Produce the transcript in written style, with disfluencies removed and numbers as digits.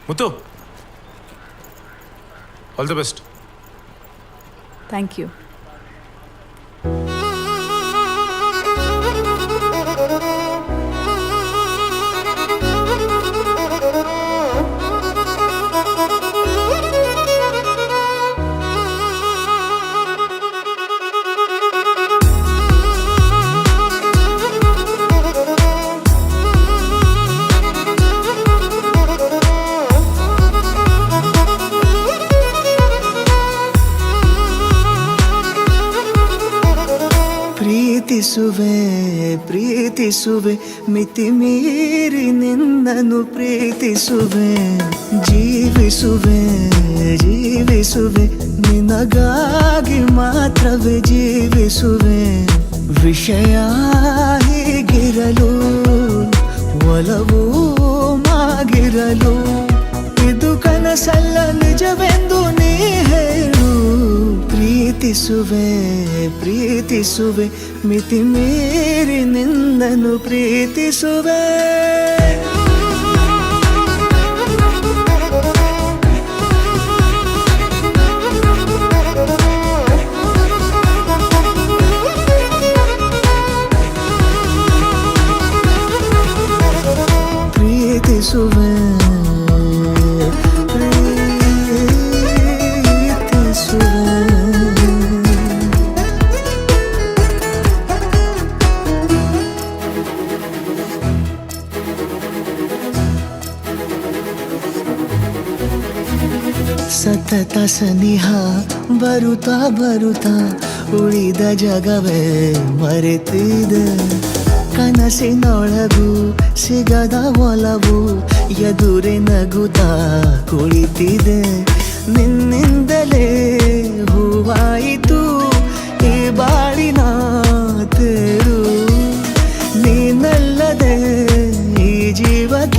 Muthu, all the best. Thank you. ಪ್ರೀತಿಸುವೆ ಪ್ರೀತಿಸುವೆ ಮಿತಿ ಮೀರಿ ನಿನ್ನನ್ನು ಪ್ರೀತಿಸುವೆ, ಜೀವಿಸುವೆ ಜೀವಿಸುವೆ ನಿನಗಾಗಿ ಮಾತ್ರವೇ ಜೀವಿಸುವೆ. ವಿಷಯ ಹೀಗಿರಲು ಒಲವು ಮಾಗಿರಲು, ಇದು ಕನಸಲ್ಲ ನಿಜವೆಂದು ನೀ ಹೇಳು. ಪ್ರೀತಿಸುವೆ ಪ್ರೀತಿಸುವೆ ಮಿತಿ ಮೀರಿ ನಿನ್ನನ್ನು ಪ್ರೀತಿಸುವೆ. ಪ್ರೀತಿಸುವೆ ಸತತ ಸನಿಹ ಬರುತ್ತಾ ಬರುತ್ತಾ ಉಳಿದ ಜಗವೇ ಮರೆತಿದೆ. ಕನಸಿನೊಳಗೂ ಸಿಗದ ಒಲವು ಎದುರೆ ನಗುತ್ತಾ ಕುಳಿತಿದೆ. ನಿನ್ನಿಂದಲೇ ಹೂವಾಯಿತು ಈ ಬಾಳಿನ ತೇರು, ನೀನಲ್ಲದೆ ಈ ಜೀವಕ್ಕೆ